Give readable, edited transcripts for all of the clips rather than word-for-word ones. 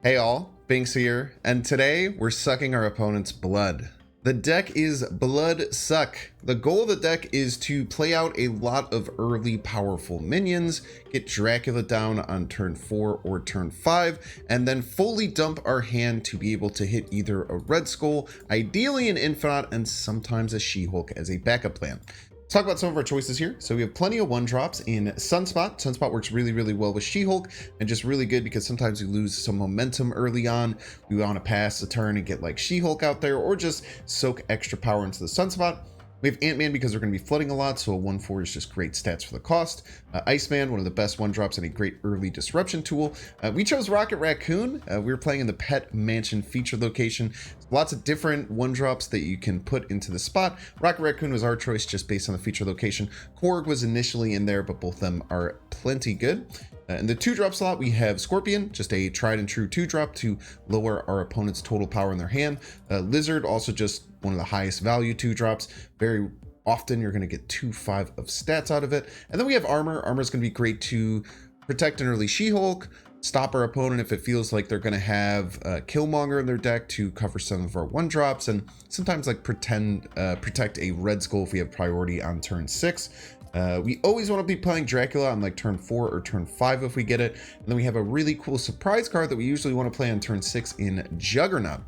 Hey all, Binks here, and today we're sucking our opponent's blood. The deck is Blood Suck. The goal of the deck is to play out a lot of early powerful minions, get Dracula down on turn 4 or turn 5, and then fully dump our hand to be able to hit either a Red Skull, ideally an Infinite, and sometimes a She-Hulk as a backup plan. Let's talk about some of our choices here. So we have plenty of 1-drops in Sunspot. Sunspot works really well with She-Hulk, and just really good because sometimes we lose some momentum early on. We want to pass the turn and get like She-Hulk out there, or just soak extra power into the Sunspot. We have Ant-Man because we're going to be flooding a lot, so a 1/4 is just great stats for the cost. Iceman, one of the best 1-drops and a great early disruption tool. We chose Rocket Raccoon. We were playing in the Pet Mansion featured location. Lots of different 1-drops that you can put into the spot. Rocket Raccoon was our choice just based on the feature location. Korg was initially in there, but both of them are plenty good. In the 2-drop slot, we have Scorpion, just a tried and true 2-drop to lower our opponent's total power in their hand. Lizard, also just one of the highest value 2-drops. Very often you're going to get 2/5 of stats out of it. And then we have Armor. Armor is going to be great to protect an early She-Hulk, stop our opponent if it feels like they're going to have Killmonger in their deck to cover some of our 1-drops, and sometimes like protect a Red Skull if we have priority on turn 6. We always want to be playing Dracula on like turn 4 or turn 5 if we get it. And then we have a really cool surprise card that we usually want to play on turn 6 in Juggernaut.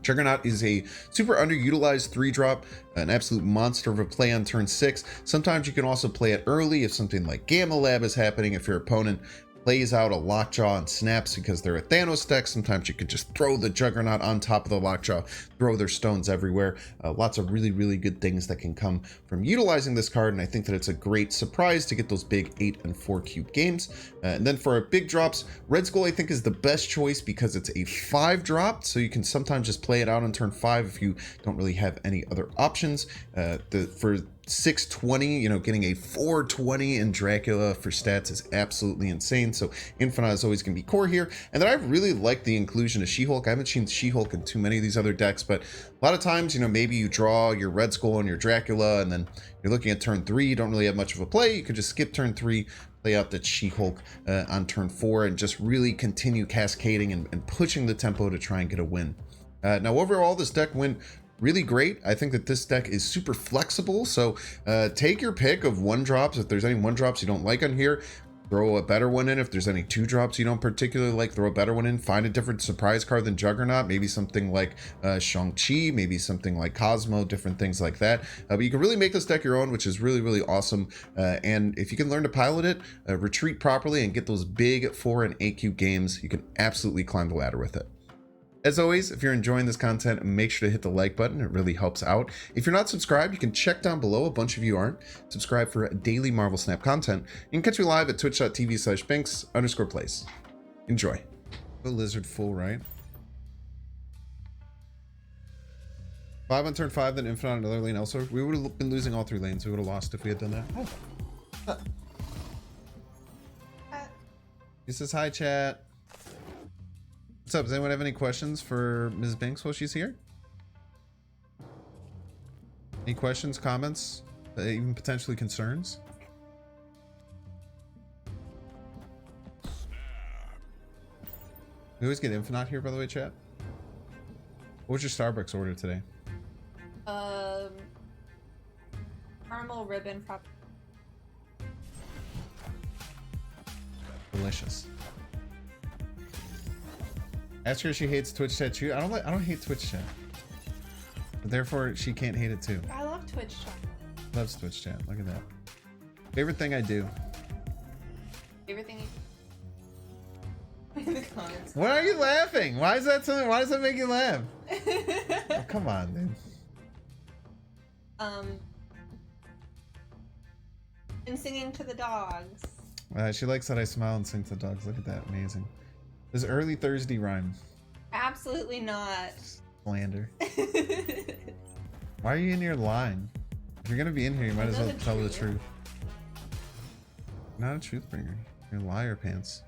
Juggernaut is a super underutilized 3-drop, an absolute monster of a play on turn 6. Sometimes you can also play it early if something like Gamma Lab is happening, if your opponent plays out a Lockjaw and snaps because they're a Thanos deck. Sometimes you could just throw the Juggernaut on top of the Lockjaw, throw their stones everywhere. Lots of really good things that can come from utilizing this card, and I think that it's a great surprise to get those big 8 and 4 cube games. And then for our big drops, Red Skull I think is the best choice because it's a 5-drop, so you can sometimes just play it out on turn 5 if you don't really have any other options. For 620, you know, getting a 420 in Dracula for stats is absolutely insane. So Infinite is always going to be core here. And then I really like the inclusion of She-Hulk. I haven't seen She-Hulk in too many of these other decks, but a lot of times, you know, maybe you draw your Red Skull and your Dracula, and then you're looking at turn 3, you don't really have much of a play. You could just skip turn 3, play out that She-Hulk on turn 4, and just really continue cascading and pushing the tempo to try and get a win. Now overall, this deck went really great. I think that this deck is super flexible, so take your pick of 1-drops. If there's any 1-drops you don't like on here, throw a better one in. If there's any 2-drops you don't particularly like, throw a better one in. Find a different surprise card than Juggernaut, maybe something like Shang-Chi, maybe something like Cosmo, different things like that. But you can really make this deck your own, which is really awesome. And if you can learn to pilot it, retreat properly, and get those big 4 and 8 cube games, you can absolutely climb the ladder with it. As always, if you're enjoying this content, make sure to hit the like button. It really helps out. If you're not subscribed, you can check down below. A bunch of you aren't. Subscribe for daily Marvel Snap content. You can catch me live at twitch.tv/binks_plays. Enjoy. The lizard full, right? 5 on turn 5, then Infinite on another lane elsewhere. We would have been losing all 3 lanes. We would have lost if we had done that. Oh. He says hi, chat. What's up? Does anyone have any questions for Ms. Binks while she's here? Any questions, comments, even potentially concerns? We always get Infinite here, by the way, chat. What was your Starbucks order today? Caramel ribbon frap. Delicious. Ask her if she hates Twitch chat too. I don't hate Twitch chat. But therefore she can't hate it too. I love Twitch chat. Loves Twitch chat. Look at that. Favorite thing I do. Favorite thing in the comments. Why are you laughing? Why is that something? Why does that make you laugh? Oh, come on, dude. And singing to the dogs. She likes that I smile and sing to dogs. Look at that. Amazing. This early Thursday rhyme. Absolutely not. Slander. Why are you in your line? If you're gonna be in here, you might as well tell the truth. You're not a truth bringer. You're liar pants.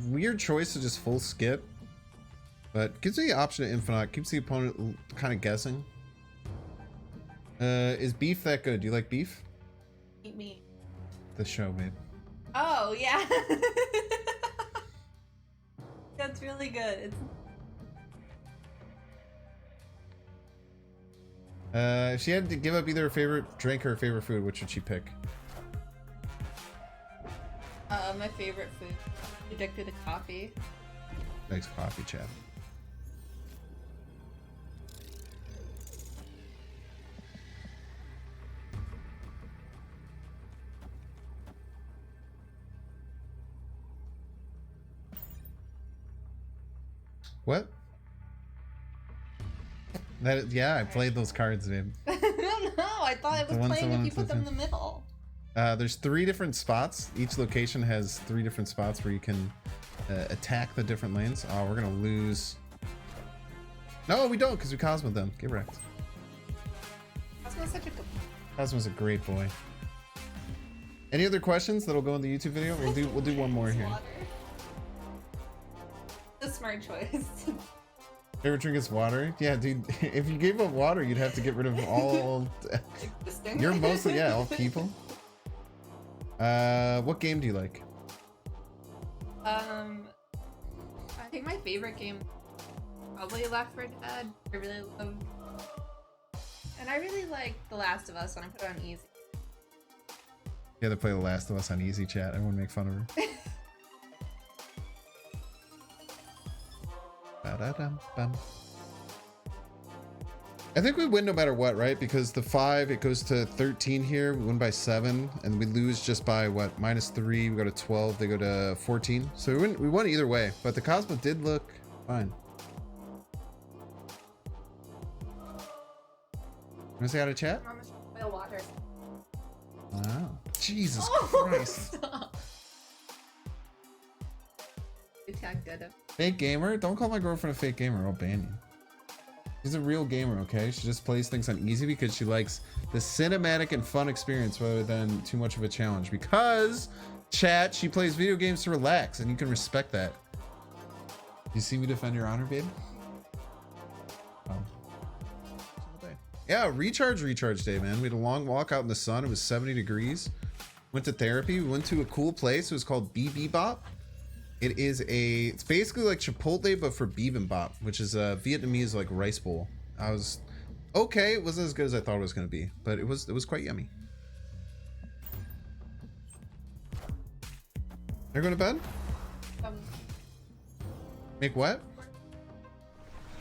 Weird choice to just full skip. But gives me the option of infinite, keeps the opponent kind of guessing. Is beef that good? Do you like beef? Eat meat. The show, babe. Oh, yeah. That's really good. It's... If she had to give up either her favorite drink or her favorite food, which would she pick? My favorite food. Addicted to coffee. Nice coffee, chat. What? That yeah, I played those cards, babe. I don't know. I thought it was playing if you put them in the middle. There's 3 different spots. Each location has 3 different spots where you can attack the different lanes. Oh, we're gonna lose. No, we don't, because we Cosmoed them. Get wrecked. Cosmo's such a good boy. Cosmo's a great boy. Any other questions that'll go in the YouTube video? We'll do one more here. Water. A smart choice. Favorite drink is water? Yeah, dude. If you gave up water, you'd have to get rid of all. You're mostly all people. What game do you like? I think my favorite game probably Left 4 Dead. I really love, and I really like The Last of Us when I put it on easy. You had to play The Last of Us on easy, chat. I wouldn't make fun of her. Ba-da-dum-bum. I think we win no matter what, right? Because the 5, it goes to 13 here. We win by 7, and we lose just by what? -3. We go to 12. They go to 14. So we won either way. But the Cosmo did look fine. Want to say out of chat? I'm gonna boil water. Wow. Jesus Oh, Christ. stop. Attack dead. Fake gamer? Don't call my girlfriend a fake gamer. I'll ban you. She's a real gamer, okay? She just plays things on easy because she likes the cinematic and fun experience rather than too much of a challenge. Because, chat, she plays video games to relax, and you can respect that. You see me defend your honor, babe? Oh. Yeah, recharge day, man. We had a long walk out in the sun. It was 70 degrees. Went to therapy. We went to a cool place. It was called Bebop. It's basically like Chipotle, but for bibimbap, which is a Vietnamese like rice bowl. I was okay. It wasn't as good as I thought it was going to be, but it was quite yummy. You're going to bed? Make what?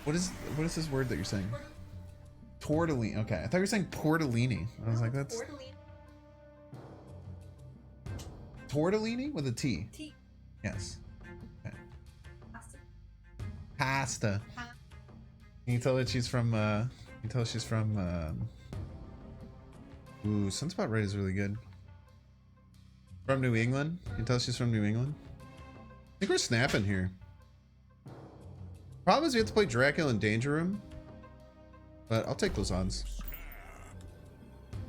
What is this word that you're saying? Tortellini. Okay, I thought you were saying portellini. I was like, that's tortellini with a T. T. Yes. Okay. Pasta. Can you tell that she's from? Can you tell she's from? Ooh, Sunspot Red is really good. From New England. Can you tell she's from New England? I think we're snapping here. Problem is we have to play Dracula in Danger Room, but I'll take those odds.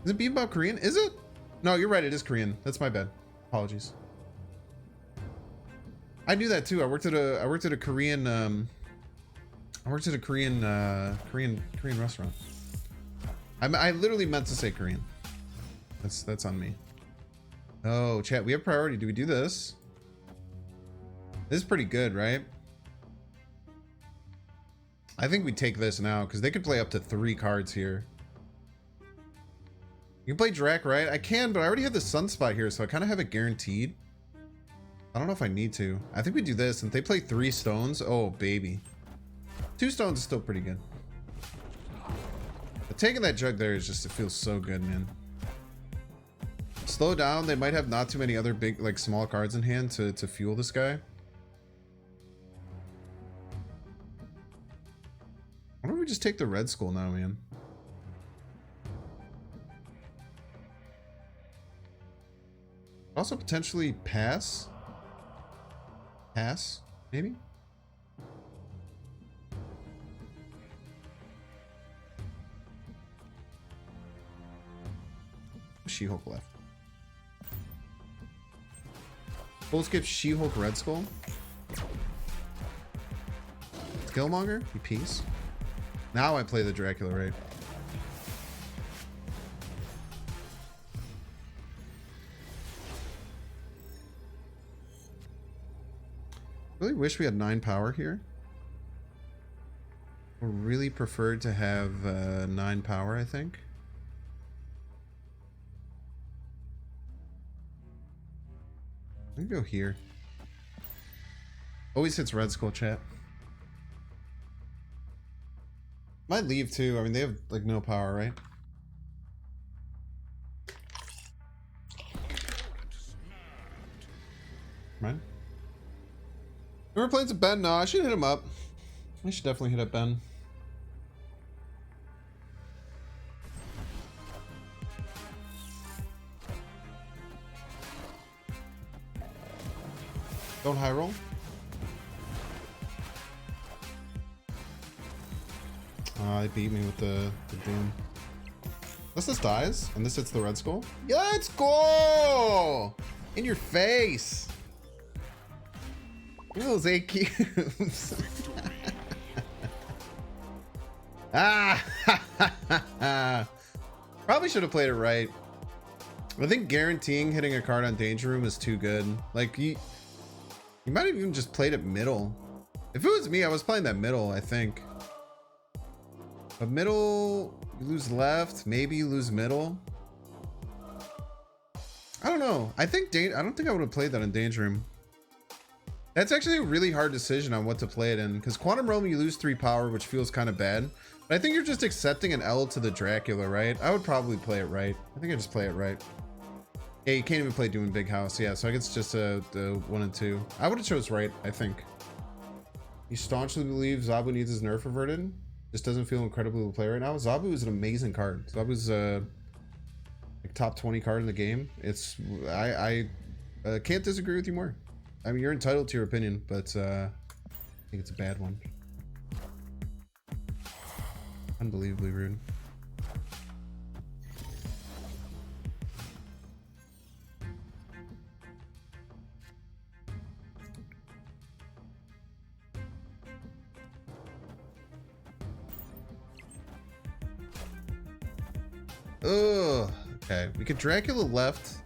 Is it Bebop Korean? Is it? No, you're right. It is Korean. That's my bad. Apologies. I knew that too. I worked at a Korean Korean restaurant. I literally meant to say Korean. That's on me. Oh, chat, we have priority. Do we do this? This is pretty good, right? I think we take this now because they could play up to 3 cards here. You can play Drac, right? I can, but I already have the Sunspot here, so I kind of have it guaranteed. I don't know if I need to. I think we do this, and if they play 3 stones, oh baby. 2 stones is still pretty good. But taking that jug there is just, it feels so good, man. Slow down. They might have not too many other big, like small cards in hand to fuel this guy. Why don't we just take the Red Skull now, man? Also potentially pass. Pass, maybe? She-Hulk left. Full skip She-Hulk Red Skull. Killmonger, you piece. Now I play the Dracula, right? Really wish we had 9 power here. I really preferred to have 9 power, I think. I'm gonna go here. Always hits Red Skull, chat. Might leave too. I mean, they have like no power, right? Right? Ever played some Ben? No, I should hit him up. I should definitely hit up Ben. Don't high roll. They beat me with the Doom. Unless this dies and this hits the Red Skull. Let's go! In your face! Look at those 8 cubes. Probably should have played it right. I think guaranteeing hitting a card on Danger Room is too good. Like, you might have even just played it middle. If it was me, I was playing that middle, I think. But middle, you lose left, maybe you lose middle. I don't know. I don't think I would have played that in Danger Room. That's actually a really hard decision on what to play it in, because Quantum Realm you lose 3 power, which feels kind of bad. But I think you're just accepting an L to the Dracula, right? I would probably play it right. I think I just play it right. Yeah, you can't even play Doom in Big House. Yeah, so I guess it's just the 1 and 2. I would have chose right, I think. He staunchly believes Zabu needs his nerf reverted. Just doesn't feel incredibly to play right now. Zabu is an amazing card. Zabu's like top 20 card in the game. It's I can't disagree with you more. I mean, you're entitled to your opinion, but I think it's a bad one. Unbelievably rude. Ugh. Okay, we could Dracula left.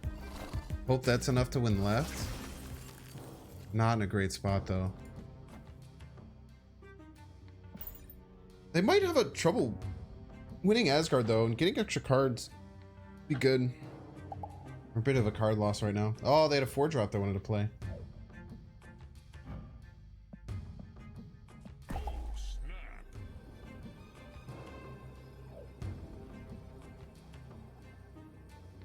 Hope that's enough to win left. Not in a great spot though. They might have a trouble winning Asgard though, and getting extra cards be good. We're a bit of a card loss right now. Oh, they had a 4-drop they wanted to play.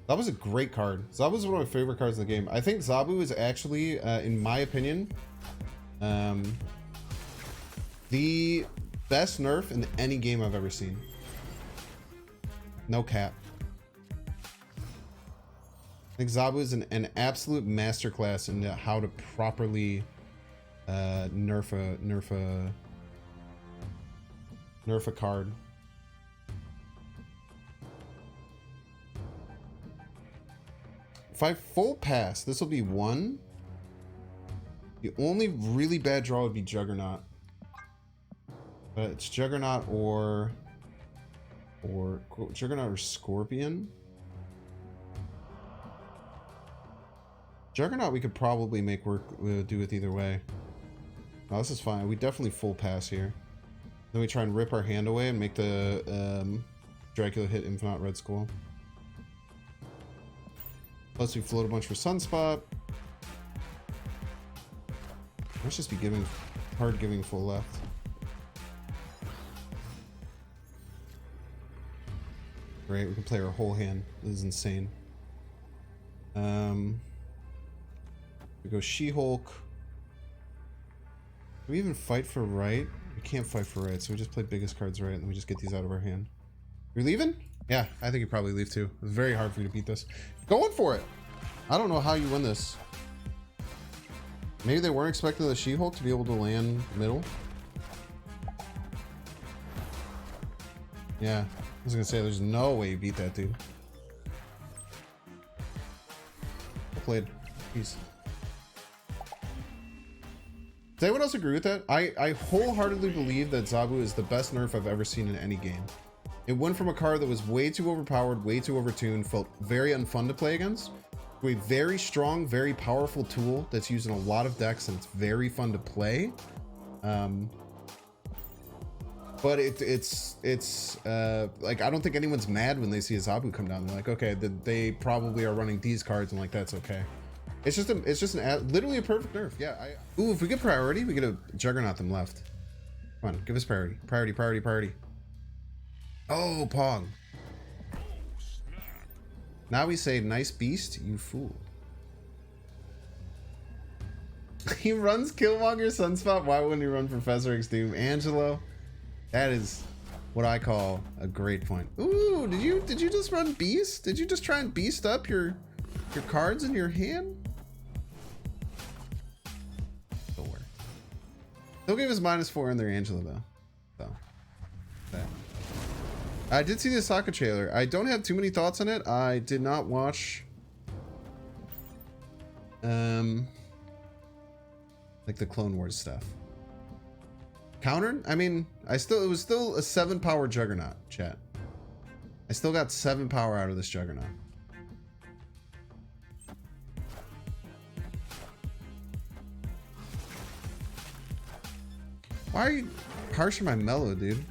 That was a great card. Zabu is one of my favorite cards in the game. I think Zabu is actually, in my opinion, the best nerf in any game I've ever seen. No cap. I think Zabu is an absolute masterclass in how to properly nerf a card. If I full pass, this will be 1. The only really bad draw would be Juggernaut. But it's Juggernaut or Juggernaut or Scorpion. Juggernaut we could probably make work do with either way. No, this is fine. We definitely full pass here. Then we try and rip our hand away and make the Dracula hit Infinite Red Skull. Plus we float a bunch for Sunspot. Let's just be giving full left. Great, we can play our whole hand. This is insane. We go She-Hulk. Do we even fight for right? We can't fight for right, so we just play biggest cards right, and then we just get these out of our hand. You're leaving? Yeah, I think you probably leave too. It's very hard for you to beat this. Going for it! I don't know how you win this. Maybe they weren't expecting the She-Hulk to be able to land middle. Yeah, I was gonna say there's no way you beat that dude. Well played. Peace. It's anyone else agree with that? I wholeheartedly believe that Zabu is the best nerf I've ever seen in any game. It went from a card that was way too overpowered, way too overtuned, felt very unfun to play against, to a very strong, very powerful tool that's used in a lot of decks and it's very fun to play. But it's like, I don't think anyone's mad when they see a Zabu come down. They're like, okay, they probably are running these cards, and like, that's okay. It's just literally a perfect nerf. Yeah. Ooh, if we get priority, we get a Juggernaut them left. Come on, give us priority. Priority. Oh, Pong. Now we say, nice beast, you fool. He runs Killmonger Sunspot. Why wouldn't he run Professor X Doom? Angelo, that is what I call a great point. Ooh, did you just run Beast? Did you just try and beast up your cards in your hand? Don't worry. They'll give us -4 in their Angelo though. So that. I did see the Sokka trailer. I don't have too many thoughts on it. I did not watch like the Clone Wars stuff. Countered? I mean, it was still a 7-power Juggernaut, chat. I still got 7 power out of this Juggernaut. Why are you harsh on my mellow, dude?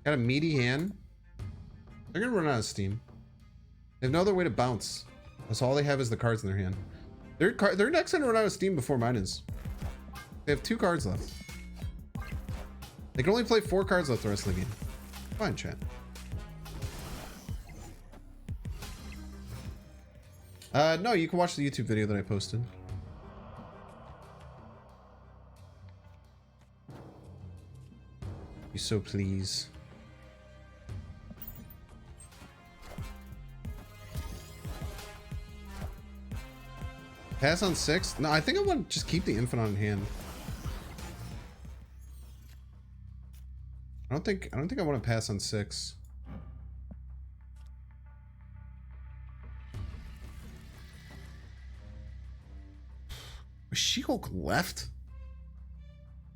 Got a meaty hand. They're gonna run out of steam. They have no other way to bounce. That's all they have is the cards in their hand. Their deck's gonna run out of steam before mine is. They have 2 cards left. They can only play 4 cards left the rest of the game. Fine, chat. No, you can watch the YouTube video that I posted. You so please. Pass on 6? No, I think I want to just keep the Infinite in hand. I don't think I want to pass on 6. Was She-Hulk left?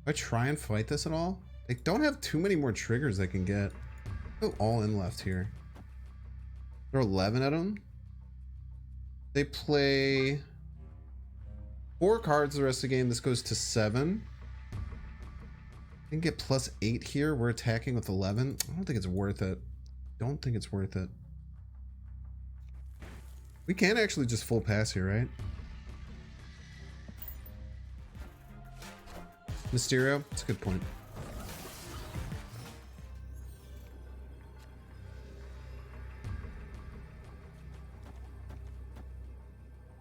Do I try and fight this at all? They don't have too many more triggers they can get. Go all in left here. Throw 11 at them. They play 4 cards the rest of the game. This goes to 7. I can get +8 here. We're attacking with 11. I don't think it's worth it. Don't think it's worth it. We can actually just full pass here, right? Mysterio? That's a good point.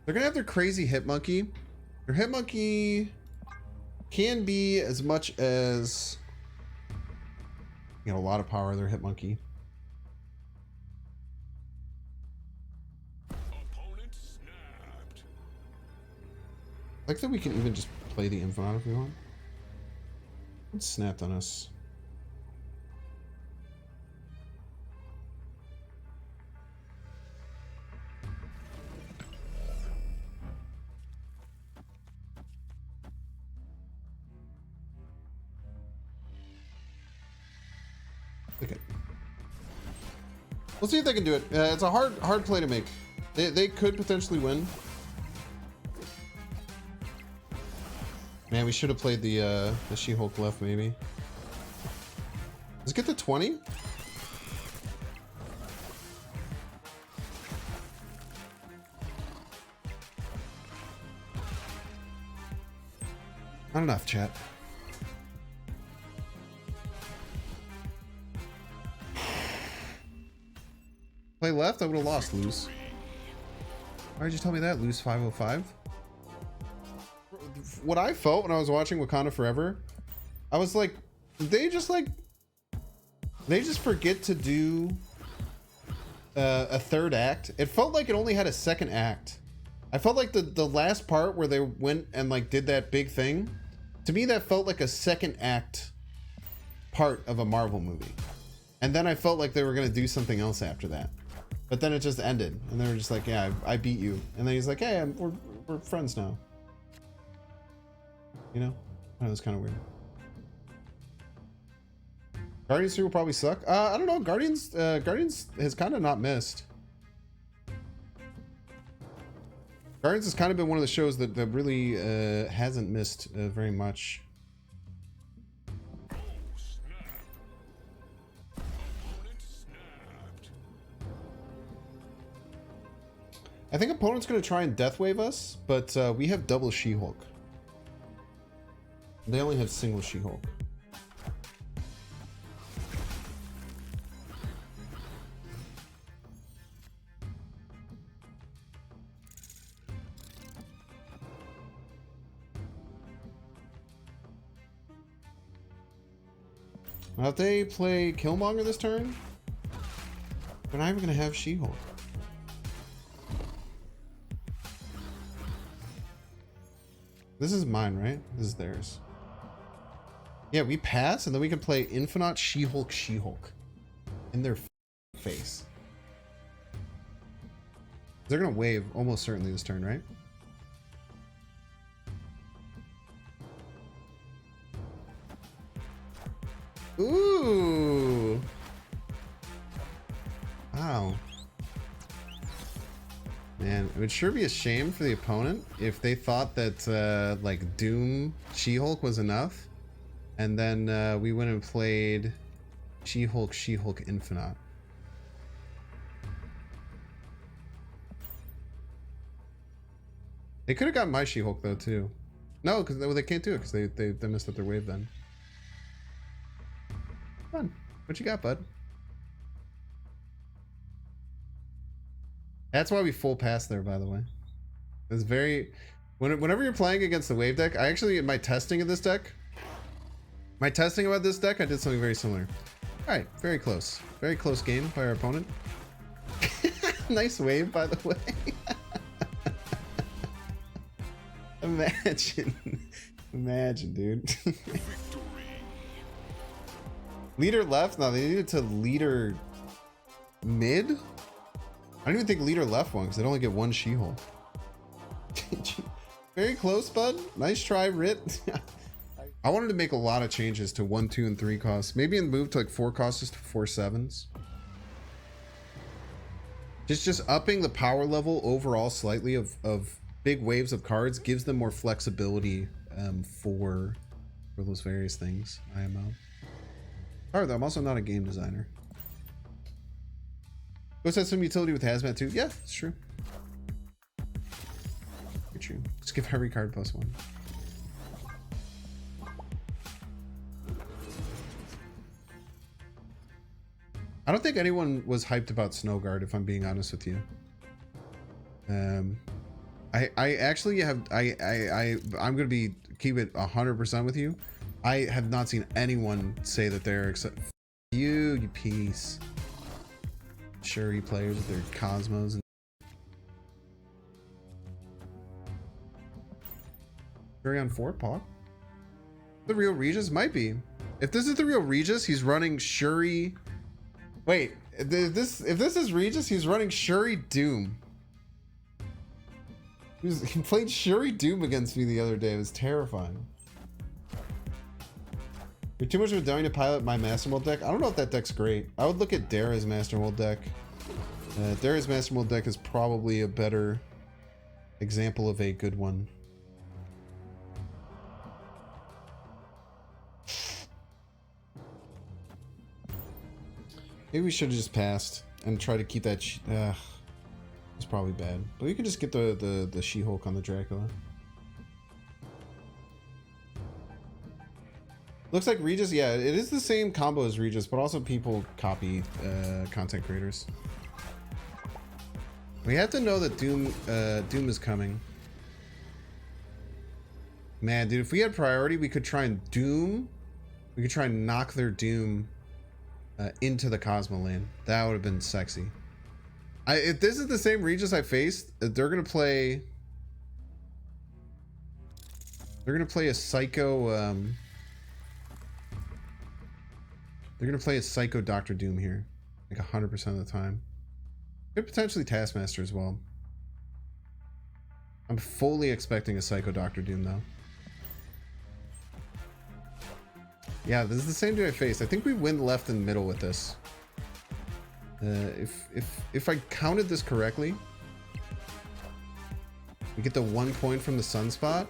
They're gonna have their crazy Hitmonkey. Their Hitmonkey can be as much as, you know, a lot of power. Their Hitmonkey. Opponent snapped. I like that we can even just play the Infinite if we want. It snapped on us. Okay. We'll see if they can do it. It's a hard play to make. They could potentially win. Man, we should have played the She-Hulk left, maybe. Let's get to 20. Not enough, chat. Play left, I would have lost, lose. Why did you tell me that, lose 505? What I felt when I was watching Wakanda Forever, I was like, they just forget to do a third act. It felt like it only had a second act. I felt like the last part where they went and like did that big thing, to me that felt like a second act part of a Marvel movie. And then I felt like they were gonna do something else after that, but then it just ended and they were just like, yeah, I beat you. And then he's like, hey, we're friends now, you know. That was kind of weird. Guardians 3 will probably suck. I don't know. Guardians has kind of not missed. Guardians has kind of been one of the shows that really hasn't missed very much. I think opponent's going to try and death wave us, but we have double She-Hulk. They only have single She-Hulk. Now if they play Killmonger this turn, they're not even going to have She-Hulk. This is mine, right? This is theirs. Yeah, we pass, and then we can play Infinite She-Hulk in their face. They're gonna wave almost certainly this turn, right? Ooh! Wow. Man, it would sure be a shame for the opponent if they thought that like Doom She-Hulk was enough, and then we went and played She-Hulk Infinite. They could have got my She-Hulk though too. No, because they can't do it because they messed up their wave then. Come on, what you got, bud? That's why we full pass there, by the way. It's very... Whenever you're playing against the wave deck, I actually, in my testing of this deck, I did something very similar. Alright, very close. Very close game by our opponent. Nice wave, by the way. Imagine, dude. Leader left? No, they needed to leader mid? I don't even think leader left one because they only get one She-Hulk. Very close, bud. Nice try, Rit. I wanted to make a lot of changes to 1, 2, and 3 costs. Maybe move to like 4 costs just to 4 7s. Just upping the power level overall slightly of big waves of cards gives them more flexibility for those various things. IMO. Alright, though, I'm also not a game designer. Ghost has some utility with Hazmat too. Yeah, it's true. Very true. Just give every card +1. I don't think anyone was hyped about Snowguard, if I'm being honest with you. I actually have I'm gonna keep it 100% with you. I have not seen anyone say that they're excited. You piece. Shuri players with their Cosmos and Shuri on 4 Paw. The real Regis might be. If this is the real Regis, he's running Shuri. Wait, if this is Regis, he's running Shuri Doom. He played Shuri Doom against me the other day. It was terrifying. You're too much of a dummy to pilot my Master Mold deck. I don't know if that deck's great. I would look at Dara's Master Mold deck. Dara's Master Mold deck is probably a better example of a good one. Maybe we should have just passed and try to keep that. It's probably bad, but we can just get the She-Hulk on the Dracula. Looks like Regis, yeah, it is the same combo as Regis, but also people copy content creators. We have to know that Doom is coming. Man, dude, if we had priority, we could try and Doom. We could try and knock their Doom into the Cosmo lane. That would have been sexy. If this is the same Regis I faced, they're gonna play. They're gonna play a Psycho. They're gonna play a Psycho Doctor Doom here, like 100% of the time. Could potentially Taskmaster as well. I'm fully expecting a Psycho Doctor Doom though. Yeah, this is the same dude I faced. I think we win left and middle with this. If I counted this correctly, we get the 1 point from the Sunspot,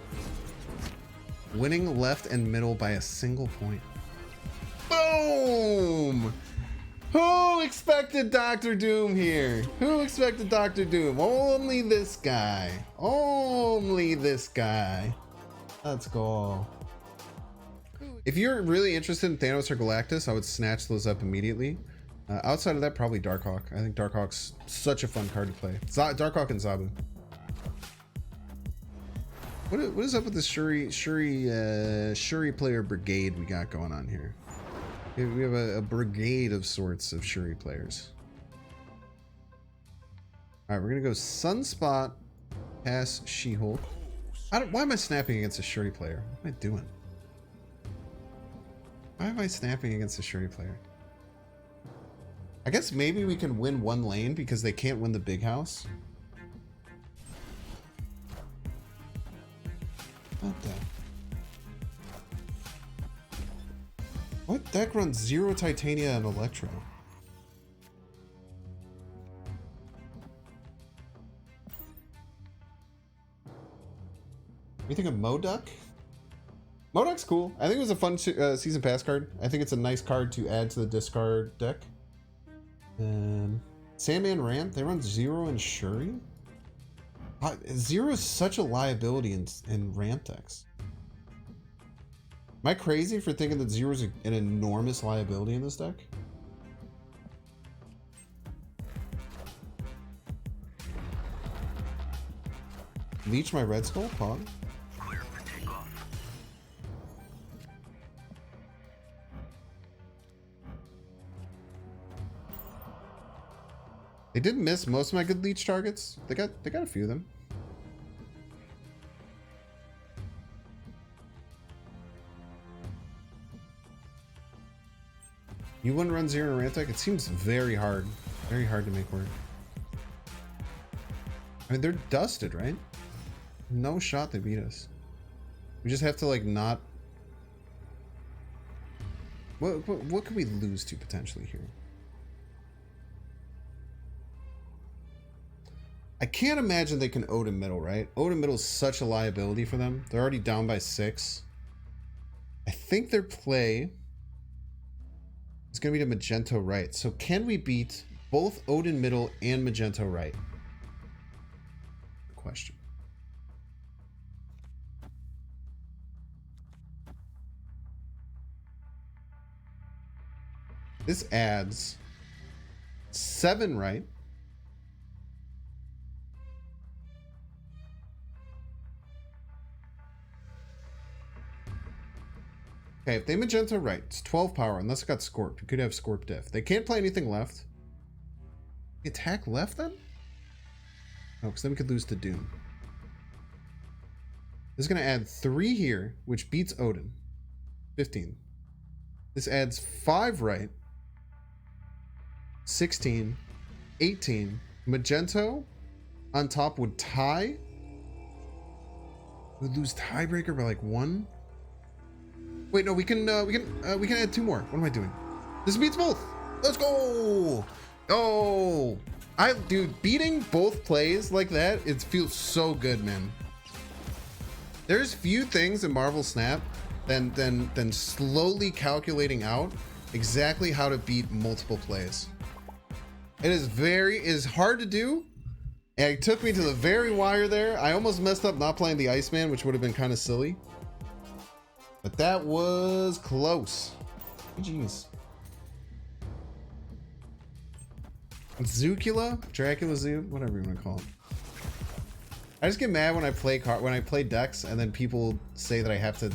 winning left and middle by a single point. Boom! Who expected Doctor Doom here? Who expected Doctor Doom? Only this guy. Only this guy. Let's go. If you're really interested in Thanos or Galactus, I would snatch those up immediately. Outside of that, probably Darkhawk. I think Darkhawk's such a fun card to play. Darkhawk and Zabu. What is up with this Shuri player brigade we got going on here? We have a brigade of sorts of Shuri players. All right, we're gonna go Sunspot, pass She-Hulk. Why am I snapping against a Shuri player? What am I doing? Why am I snapping against a Shuri player? I guess maybe we can win one lane because they can't win the big house. What the? What deck runs 0 Titania and Electro? You think of Moduk? Moduk's cool. I think it was a fun season pass card. I think it's a nice card to add to the discard deck. Sandman Ramp, they run 0 and Shuri? 0 is such a liability in ramp decks. Am I crazy for thinking that 0 is an enormous liability in this deck? Leech my Red Skull? Pog? They did miss most of my good leech targets. They got a few of them. You wouldn't run 0 in a Rantek? It seems very hard to make work. I mean, they're dusted, right? No shot they beat us. We just have to like not. What could we lose to potentially here? I can't imagine they can Odin middle, right? Odin middle is such a liability for them. They're already down by 6. I think their play is going to be to Magento right. So can we beat both Odin middle and Magento right? Question. This adds 7 right. Okay, if they Magento right, it's 12 power, unless it got Scorped. We could have Scorped Diff. They can't play anything left. Attack left then? No, because then we could lose to Doom. This is going to add 3 here, which beats Odin. 15. This adds 5 right. 16. 18. Magento on top would tie. We'd lose tiebreaker by like 1. Wait, no, we can add 2 more. What am I doing? This beats both. Let's go. Oh, dude, beating both plays like that, it feels so good, man. There's few things in Marvel Snap than slowly calculating out exactly how to beat multiple plays. It is hard to do. And it took me to the very wire there. I almost messed up not playing the Iceman, which would have been kind of silly. But that was close. Jeez. Dracula, Zoo, whatever you want to call it. I just get mad when I play decks and then people say that I have to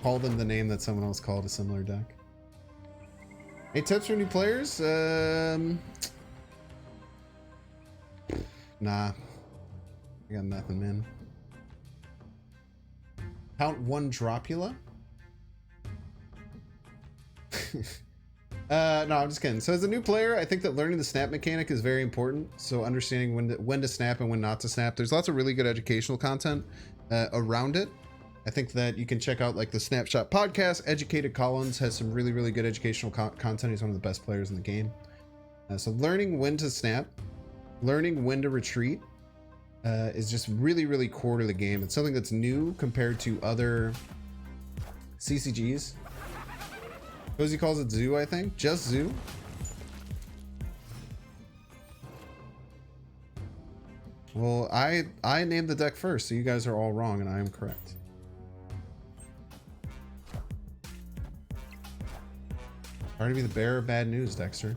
call them the name that someone else called a similar deck. Hey, tips for new players? Nah. I got nothing, man. Count one Dracula? No, I'm just kidding. So as a new player, I think that learning the snap mechanic is very important. So understanding when to snap and when not to snap. There's lots of really good educational content around it. I think that you can check out like the Snapshot podcast. Educated Collins has some really, really good educational content. He's one of the best players in the game. So learning when to snap, learning when to retreat is just really, really core to the game. It's something that's new compared to other CCGs. Cozy calls it Zoo, I think. Just Zoo. Well, I named the deck first, so you guys are all wrong and I am correct. Sorry to be the bearer of bad news, Dexter.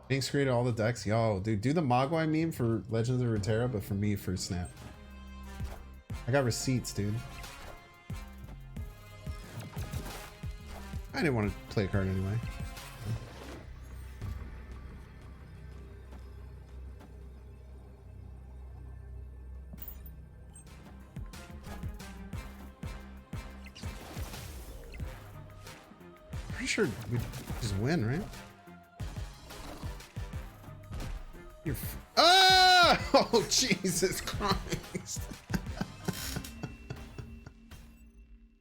Thanks, created all the decks. Yo, dude, do the Mogwai meme for Legends of Runeterra, but for me, for Snap. I got receipts, dude. I didn't want to play a card anyway. Pretty sure we just win, right? You're ah! Oh, Jesus Christ.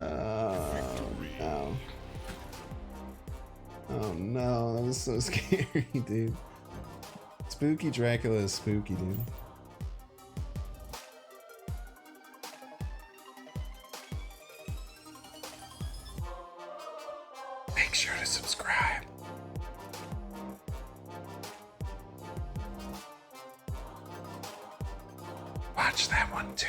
No. Oh no, that was so scary, dude. Spooky Dracula is spooky, dude. Make sure to subscribe. Watch that one too.